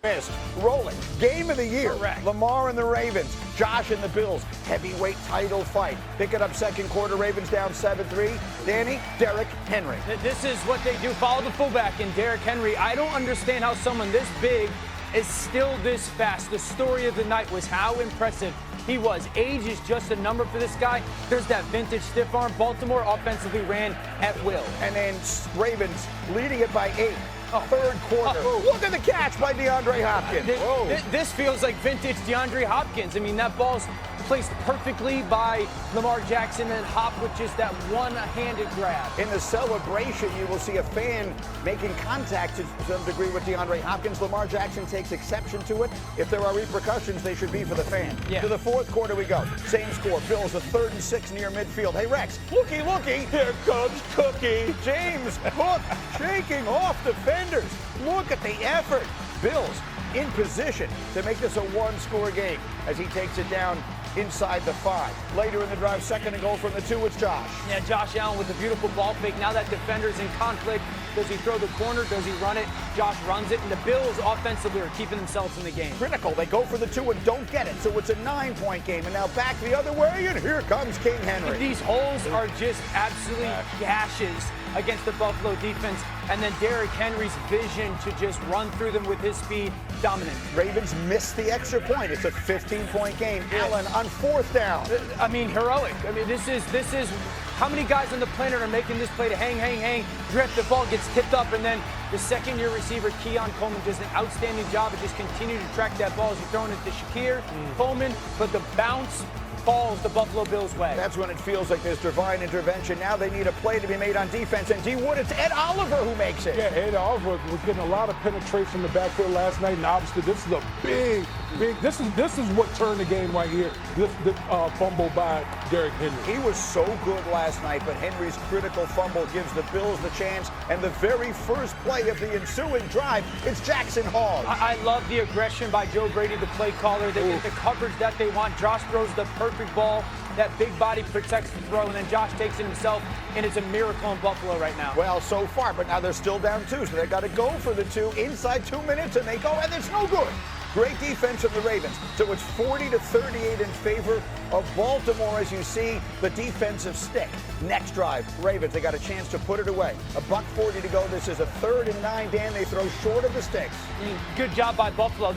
Missed. Rolling. Game of the year. Correct. Lamar and the Ravens. Josh and the Bills. Heavyweight title fight. Pick it up second quarter. Ravens down 7-3. Danny, Derrick Henry. This is what they do. Follow the fullback in Derrick Henry. I don't understand how someone this big is still this fast. The story of the night was how impressive he was. Age is just a number for this guy. There's that vintage stiff arm. Baltimore offensively ran at will. And then Ravens leading it by 8. Third quarter. Look at the catch by DeAndre Hopkins. This feels like vintage DeAndre Hopkins. I mean, that ball's placed perfectly by Lamar Jackson and Hop with just that one-handed grab. In the celebration, you will see a fan making contact to some degree with DeAndre Hopkins. Lamar Jackson takes exception to it. If there are repercussions, they should be for the fan. Yeah. To the fourth quarter we go. Same score. Bills a 3rd and 6 near midfield. Hey, Rex, looky. Here comes Cookie. James Cook shaking off defenders. Look at the effort. Bills in position to make this a one-score game as he takes it down inside the 5. Later in the drive, 2nd and goal from the 2. It's Josh. Yeah, Josh Allen with a beautiful ball fake. Now that defender's in conflict. Does he throw the corner? Does he run it? Josh runs it. And the Bills offensively are keeping themselves in the game. Critical. They go for the 2 and don't get it. So it's a 9-point game. And now back the other way. And here comes King Henry. These holes are just absolutely gashes against the Buffalo defense. And then Derrick Henry's vision to just run through them with his speed, dominant. Ravens missed the extra point. It's a 15-point game. Allen on 4th down. I mean, heroic. I mean, this is how many guys on the planet are making this play to hang, drift, the ball gets tipped up, and then the second-year receiver, Keon Coleman, does an outstanding job of just continuing to track that ball as he's throwing it to Shakir, Coleman, but the bounce falls the Buffalo Bills' way. That's when it feels like there's divine intervention. Now they need a play to be made on defense. And D Wood, it's Ed Oliver who makes it. Yeah, Ed Oliver was getting a lot of penetration in the backfield last night, and obviously this is a big. This is what turned the game right here. This fumble by Derrick Henry. He was so good last night, but Henry's critical fumble gives the Bills the chance. And the very first play of the ensuing drive, it's Jackson Hall. I love the aggression by Joe Brady, the play caller. They get the coverage that they want. Josh throws the perfect ball. That big body protects the throw, and then Josh takes it himself, and it's a miracle in Buffalo right now. Well, so far, but now they're still down 2, so they've got to go for the 2 inside 2 minutes, and they go, and it's no good. Great defense of the Ravens. So it's 40-38 in favor of Baltimore as you see the defensive stick. Next drive, Ravens, they got a chance to put it away. $1:40 to go. This is a 3rd and 9. Dan, they throw short of the sticks. Good job by Buffalo.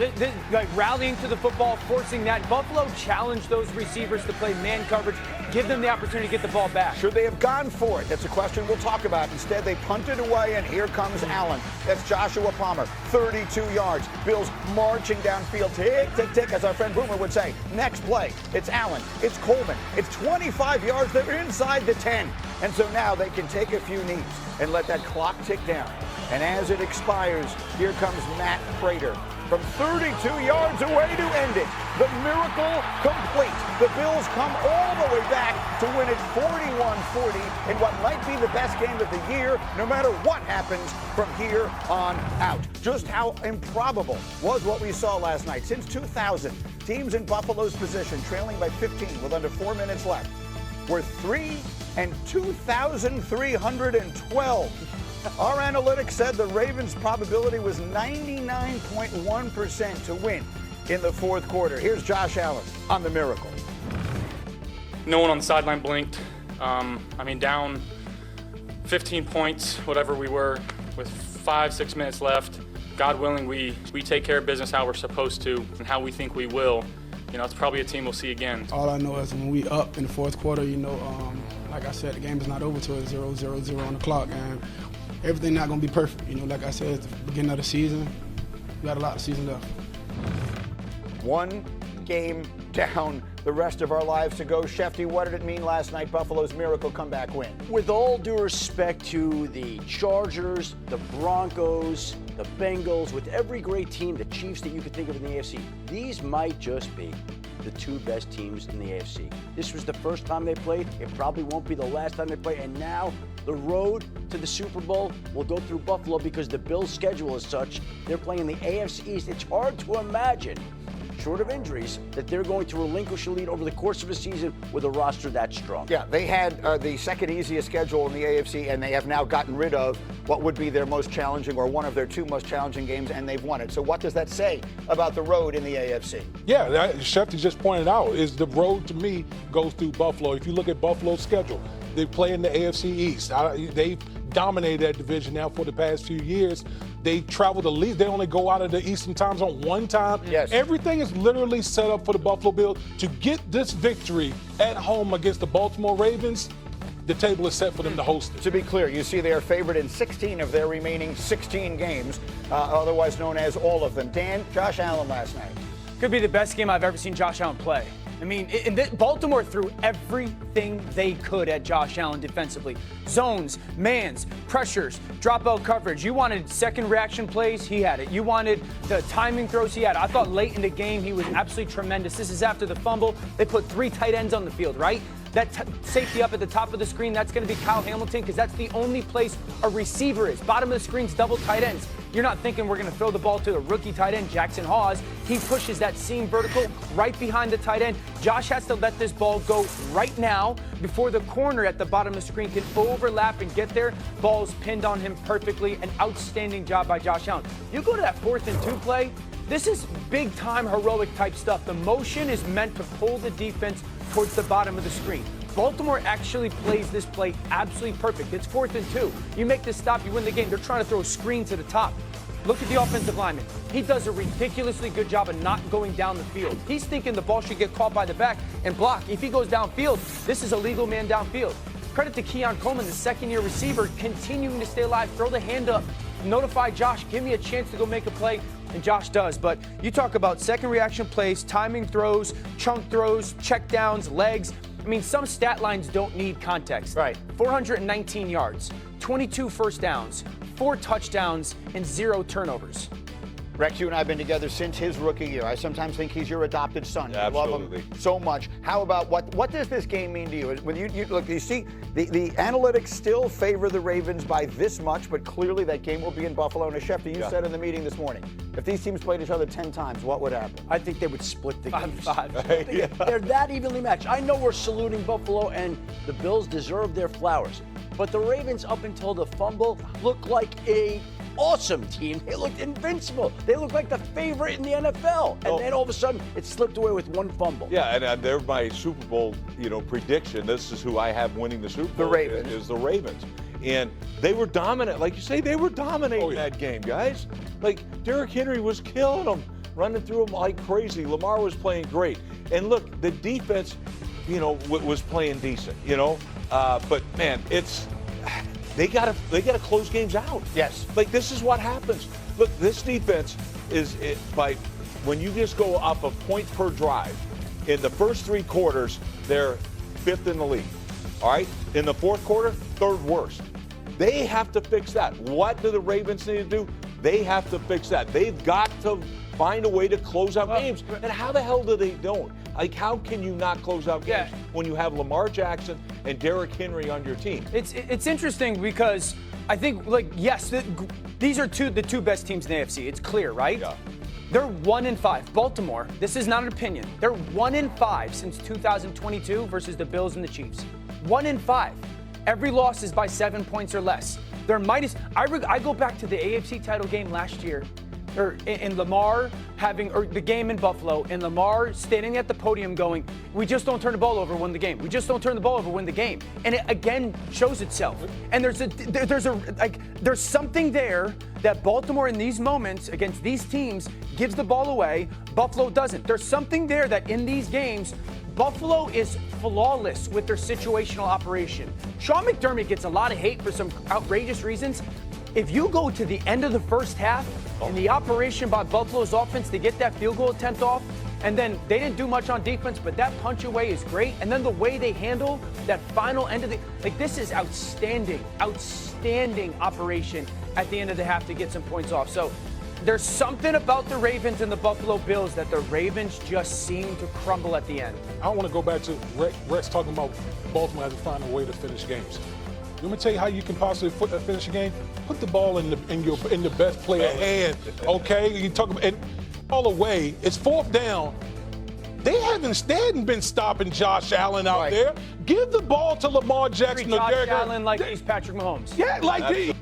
Like rallying to the football, forcing that. Buffalo challenged those receivers to play man coverage, give them the opportunity to get the ball back. Should they have gone for it? That's a question we'll talk about. Instead, they punted away, and here comes Allen. That's Joshua Palmer, 32 yards. Bills marching downfield. Tick, tick, tick, as our friend Boomer would say. Next play, it's Allen. It's Coleman. It's 25 yards. They're inside the 10. And so now they can take a few knees and let that clock tick down. And as it expires, here comes Matt Prater from 32 yards away to end it. The miracle complete. The Bills come all the way back to win it 41-40 in what might be the best game of the year, no matter what happens from here on out. Just how improbable was what we saw last night. Since 2000, teams in Buffalo's position, trailing by 15 with under 4 minutes left, were 3 and 2,312. Our analytics said the Ravens' probability was 99.1% to win in the fourth quarter. Here's Josh Allen on the miracle. No one on the sideline blinked. Down 15 points, whatever we were, with 5-6 minutes left. God willing, we take care of business how we're supposed to and how we think we will. It's probably a team we'll see again. All I know is when we up in the fourth quarter, like I said, the game is not over till it's 0-0-0 on the clock, and everything not going to be perfect. Like I said, it's the beginning of the season. We got a lot of season left. One game down, the rest of our lives to go. Shefty, what did it mean last night, Buffalo's miracle comeback win? With all due respect to the Chargers, the Broncos, the Bengals, with every great team, the Chiefs that you could think of in the AFC, these might just be the 2 best teams in the AFC. This was the first time they played. It probably won't be the last time they play. And now the road to the Super Bowl will go through Buffalo because the Bills' schedule is such. They're playing the AFC East. It's hard to imagine short of injuries, that they're going to relinquish a lead over the course of a season with a roster that strong. Yeah, they had the second easiest schedule in the AFC, and they have now gotten rid of what would be their most challenging or one of their two most challenging games, and they've won it. So what does that say about the road in the AFC? Yeah, Shefty just pointed out, is the road to me goes through Buffalo. If you look at Buffalo's schedule, they play in the AFC East. They've dominated that division now for the past few years. They travel the league. They only go out of the Eastern time zone one time. Yes. Everything is literally set up for the Buffalo Bills to get this victory at home against the Baltimore Ravens. The table is set for them to host it. To be clear, you see they are favored in 16 of their remaining 16 games, otherwise known as all of them. Dan, Josh Allen last night. Could be the best game I've ever seen Josh Allen play. I mean, Baltimore threw everything they could at Josh Allen defensively. Zones, mans, pressures, drop-out coverage. You wanted second reaction plays, he had it. You wanted the timing throws, he had it. I thought late in the game he was absolutely tremendous. This is after the fumble. They put 3 tight ends on the field, right? That safety up at the top of the screen, that's going to be Kyle Hamilton, because that's the only place a receiver is. Bottom of the screen's double tight ends. You're not thinking we're going to throw the ball to a rookie tight end, Jackson Hawes. He pushes that seam vertical right behind the tight end. Josh has to let this ball go right now before the corner at the bottom of the screen can overlap and get there. Ball's pinned on him perfectly. An outstanding job by Josh Allen. You go to that 4th and 2 play, this is big-time heroic type stuff. The motion is meant to pull the defense towards the bottom of the screen. Baltimore actually plays this play absolutely perfect. It's 4th and 2. You make this stop, you win the game. They're trying to throw a screen to the top. Look at the offensive lineman. He does a ridiculously good job of not going down the field. He's thinking the ball should get caught by the back and block. If he goes downfield, this is a legal man downfield. Credit to Keon Coleman, the second-year receiver, continuing to stay alive, throw the hand up, notify Josh, give me a chance to go make a play, and Josh does. But you talk about second reaction plays, timing throws, chunk throws, check downs, legs. I mean, some stat lines don't need context. Right. 419 yards, 22 first downs, 4 touchdowns, and 0 turnovers. Rex, you and I have been together since his rookie year. I sometimes think he's your adopted son. Yeah, you love absolutely. him so much. How about what does this game mean to you? When you look, you see the analytics still favor the Ravens by this much, but clearly that game will be in Buffalo. And as Shefty, you said in the meeting this morning, if these teams played each other 10 times, what would happen? I think they would split the games. 5-5. They're that evenly matched. I know we're saluting Buffalo, and the Bills deserve their flowers. But the Ravens, up until the fumble, looked like a awesome team. They looked invincible. They looked like the favorite in the NFL. And then all of a sudden, it slipped away with 1 fumble. Yeah, and they're my Super Bowl, prediction. This is who I have winning the Super Bowl. The Ravens. Is the Ravens. And they were dominant. Like you say, they were dominating that game, guys. Like, Derrick Henry was killing them, running through them like crazy. Lamar was playing great. And look, the defense, was playing decent, But, man, they gotta close games out. Yes. Like, this is what happens. Look, this defense when you just go up a point per drive, in the first 3 quarters, they're 5th in the league. All right? In the 4th quarter, 3rd worst. They have to fix that. What do the Ravens need to do? They have to fix that. They've got to find a way to close out games. And how the hell do they don't? Like, how can you not close out games when you have Lamar Jackson and Derrick Henry on your team? It's interesting because I think, yes, these are the 2 best teams in the AFC. It's clear, right? Yeah. They're 1-5. Baltimore, this is not an opinion. They're 1-5 since 2022 versus the Bills and the Chiefs. 1-5. Every loss is by 7 points or less. They're minus. I go back to the AFC title game last year, in Lamar the game in Buffalo, and Lamar standing at the podium going, we just don't turn the ball over, win the game. We just don't turn the ball over, win the game. And it again shows itself. And there's something there that Baltimore in these moments against these teams gives the ball away. Buffalo doesn't. There's something there that in these games, Buffalo is flawless with their situational operation. Sean McDermott gets a lot of hate for some outrageous reasons. If you go to the end of the first half and the operation by Buffalo's offense to get that field goal attempt off, and then they didn't do much on defense, but that punch away is great. And then the way they handle that final end of this is outstanding operation at the end of the half to get some points off. So there's something about the Ravens and the Buffalo Bills that the Ravens just seem to crumble at the end. I want to go back to Rex talking about Baltimore has to find a way to finish games. Let me tell you how you can possibly finish a game. Put the ball in the best player hand. Okay, you talk about, and ball away. It's 4th down. They hadn't been stopping Josh Allen out there. Give the ball to Lamar Jackson. Josh Allen like he's Patrick Mahomes. Yeah, like